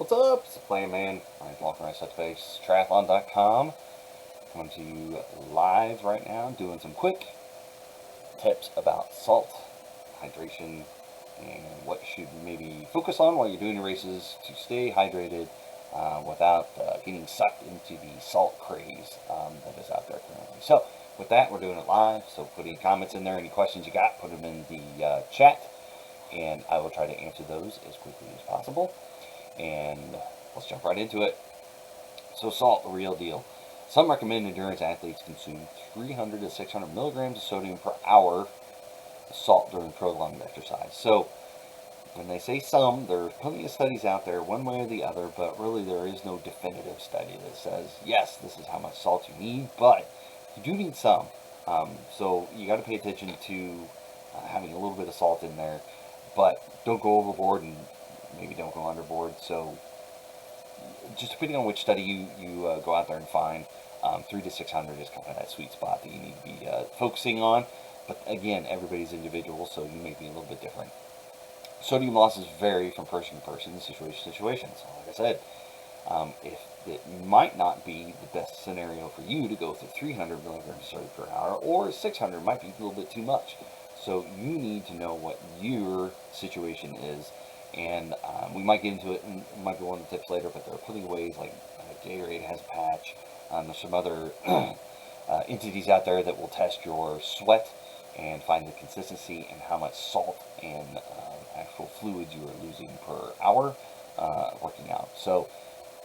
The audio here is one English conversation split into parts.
What's up? It's the Plan Man. I'm walking around touch base. Triathlon.com. Coming to you live right now, doing some quick tips about salt, hydration, and what you should maybe focus on while you're doing your races to stay hydrated without getting sucked into the salt craze that is out there currently. So, with that, we're doing it live. So, put any comments in there, any questions you got, put them in the chat, and I will try to answer those as quickly as possible. And let's jump right into it. So salt, the real deal. Some recommend endurance athletes consume 300 to 600 milligrams of sodium per hour of salt during prolonged exercise. So when they say some, there's plenty of studies out there, one way or the other, but really there is no definitive study that says, yes, this is how much salt you need, but you do need some. So you got to pay attention to having a little bit of salt in there, but don't go overboard and maybe don't go underboard. So just depending on which study you go out there and find, 3 to 600 is kind of that sweet spot that you need to be focusing on. But again, everybody's individual, so you may be a little bit different. Sodium losses vary from person to person, situation to situation. So like I said, if it might not be the best scenario for you to go through 300 milligrams of sodium per hour, or 600 might be a little bit too much. So you need to know what your situation is. And we might get into it, and it might be one of the tips later, but there are plenty of ways, like Gatorade has a patch. There's some other entities out there that will test your sweat and find the consistency and how much salt and actual fluids you are losing per hour working out. So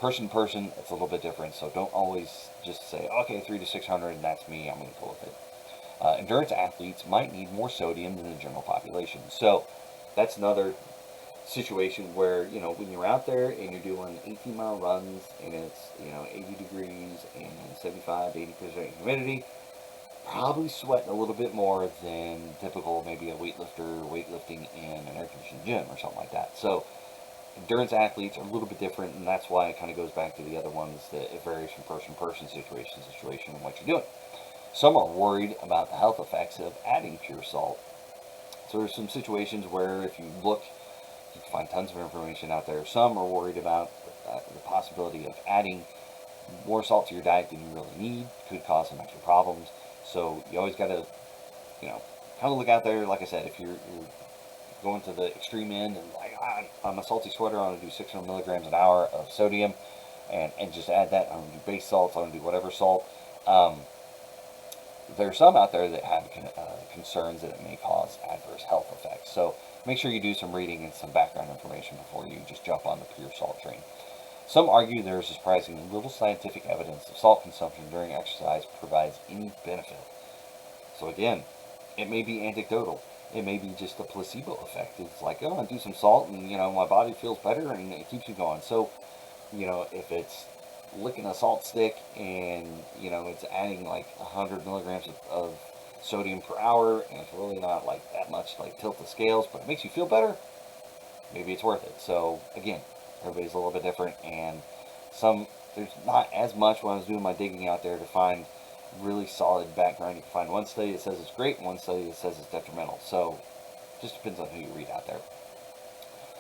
person to person, it's a little bit different. So don't always just say, okay, 3 to 600, and that's me, I'm going to go with it. Endurance athletes might need more sodium than the general population. So that's another situation where, when you're out there and you're doing 18-mile runs and it's, 80 degrees and 75, 80% humidity, probably sweating a little bit more than typical, maybe a weightlifter weightlifting in an air-conditioned gym or something like that. So endurance athletes are a little bit different, and that's why it kind of goes back to the other ones that it varies from person to person, situation to situation, and what you're doing. Some are worried about the health effects of adding pure salt. So there's some situations where if you look, you can find tons of information out there. Some are worried about the possibility of adding more salt to your diet than you really need. Could cause some extra problems. So you always got to, kind of look out there. Like I said, if you're going to the extreme end and like, I'm a salty sweater, I want to do 600 milligrams an hour of sodium and just add that. I want to do base salts, I want to do whatever salt. There are some out there that have concerns that it may cause adverse health effects. So make sure you do some reading and some background information before you just jump on the pure salt train. Some argue there is surprisingly little scientific evidence that salt consumption during exercise provides any benefit. So again, it may be anecdotal. It may be just a placebo effect. It's like, oh, I do some salt and, my body feels better and it keeps me going. So, if it's licking a salt stick and, it's adding like 100 milligrams of sodium per hour and it's really not like that much, like tilt the scales, but it makes you feel better, maybe it's worth it. So again, everybody's a little bit different, and there's not as much when I was doing my digging out there to find really solid background. You can find one study that says it's great, one study that says it's detrimental. So it just depends on who you read out there.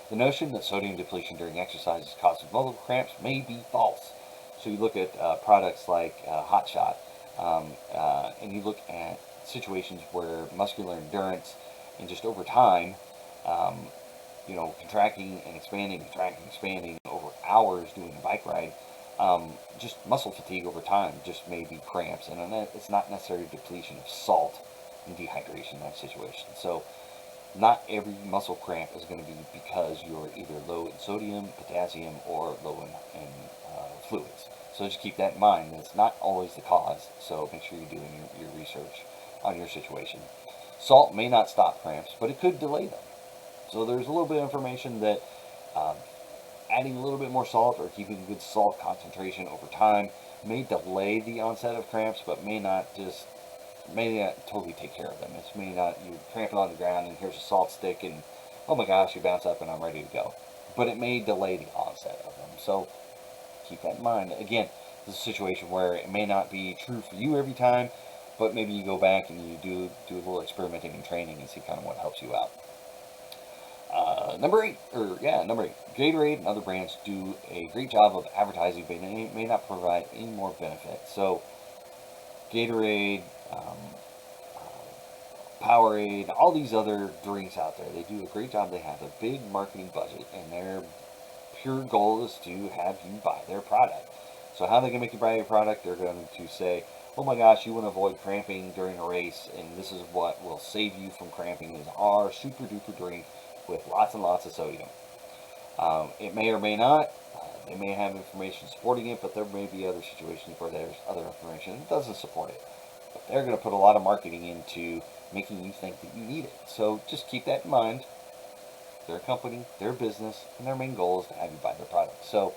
The notion that sodium depletion during exercise causes muscle cramps may be false. So you look at products like Hot Shot, and you look at situations where muscular endurance and just over time, contracting and expanding over hours doing a bike ride, just muscle fatigue over time just may be cramps, and it's not necessarily depletion of salt and dehydration in that situation. So not every muscle cramp is going to be because you're either low in sodium, potassium, or low in fluids. So just keep that in mind. It's not always the cause, so make sure you're doing your research on your situation. Salt may not stop cramps, but it could delay them. So there's a little bit of information that adding a little bit more salt or keeping a good salt concentration over time may delay the onset of cramps, but may not totally take care of them. It's may not, you're cramping on the ground and here's a salt stick and oh my gosh, you bounce up and I'm ready to go. But it may delay the onset of them. So keep that in mind. Again, this is a situation where it may not be true for you every time, but maybe you go back and you do a little experimenting and training and see kind of what helps you out. Number eight, Gatorade and other brands do a great job of advertising, but they may not provide any more benefit. So, Gatorade, Powerade, all these other drinks out there, they do a great job. They have a big marketing budget, and their pure goal is to have you buy their product. So how are they going to make you buy your product? They're going to say, oh my gosh, you want to avoid cramping during a race, and this is what will save you from cramping, is our super duper drink with lots and lots of sodium. It may or may not. They may have information supporting it, but there may be other situations where there's other information that doesn't support it. But they're going to put a lot of marketing into making you think that you need it. So just keep that in mind. Their company, their business, and their main goal is to have you buy their product. So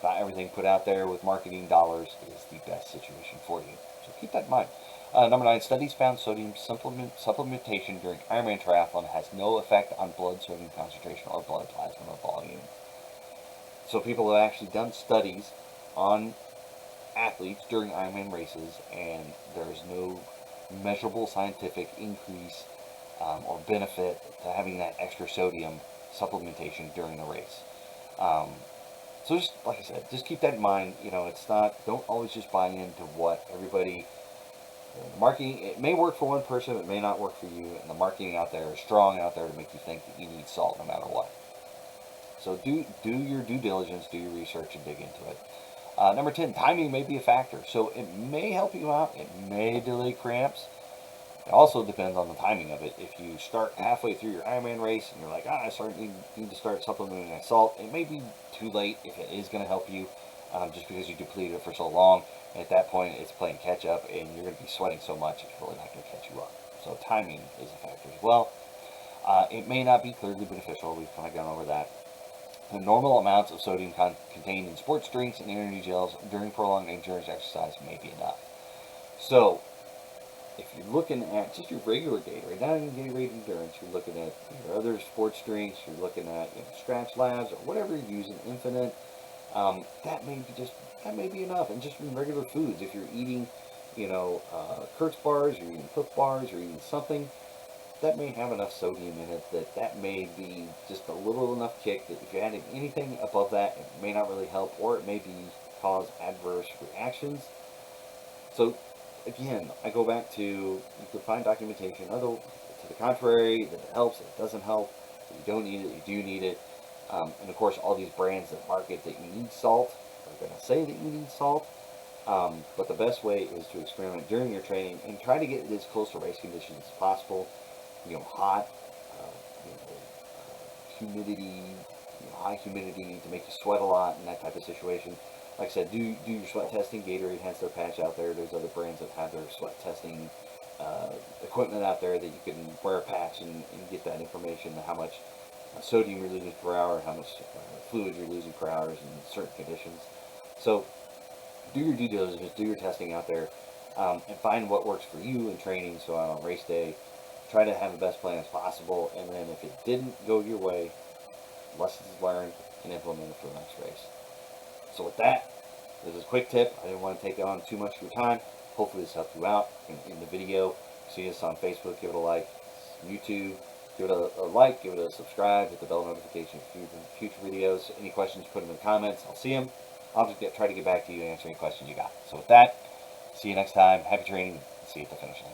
not everything put out there with marketing dollars is the best situation for you. So keep that in mind. Number 9, studies found sodium supplementation during Ironman triathlon has no effect on blood sodium concentration or blood plasma volume. So people have actually done studies on athletes during Ironman races, and there's no measurable scientific increase or benefit to having that extra sodium supplementation during the race. So just like I said, just keep that in mind. It's not, don't always just buy into what everybody, the marketing, it may work for one person, it may not work for you, and the marketing out there is strong out there to make you think that you need salt no matter what. So do your due diligence, do your research, and dig into it. Number 10, timing may be a factor. So it may help you out, it may delay cramps. It also depends on the timing of it. If you start halfway through your Ironman race and you're like, I need to start supplementing my salt, it may be too late if it is going to help you, just because you depleted it for so long. And at that point, it's playing catch up, and you're going to be sweating so much, it's really not going to catch you up. So timing is a factor as well. It may not be clearly beneficial. We've kind of gone over that. The normal amounts of sodium contained in sports drinks and energy gels during prolonged endurance exercise may be enough. So, if you're looking at just your regular Gatorade, not even Gatorade Endurance, you're looking at your other sports drinks, you're looking at Scratch Labs or whatever you're using, Infinite, that may be enough. And just in regular foods, if you're eating, Kurtz bars, you're eating Clif bars, you're eating something, that may have enough sodium in it that may be just a little enough kick that if you added anything above that, it may not really help, or it may cause adverse reactions. So again, I go back to, you could find documentation to the contrary, that it helps, that it doesn't help, that you don't need it, you do need it. And of course, all these brands that market that you need salt are going to say that you need salt. But the best way is to experiment during your training and try to get it as close to race conditions as possible. Hot, humidity, high humidity to make you sweat a lot and that type of situation. Like I said, do your sweat testing. Gatorade has their patch out there. There's other brands that have their sweat testing equipment out there that you can wear a patch and get that information, how much sodium you're losing per hour, how much fluid you're losing per hour in certain conditions. So do your due diligence, do your testing out there, and find what works for you in training. So on race day, try to have the best plan as possible, and then if it didn't go your way, lessons learned, and implement it for the next race. So with that, this is a quick tip. I didn't want to take on too much of your time. Hopefully this helped you out in the video. See us on Facebook, give it a like. YouTube, give it a like, give it a subscribe, hit the bell notification for future videos. Any questions, put them in the comments. I'll see them. I'll just try to get back to you and answer any questions you got. So with that, see you next time. Happy training. See you at the finish line.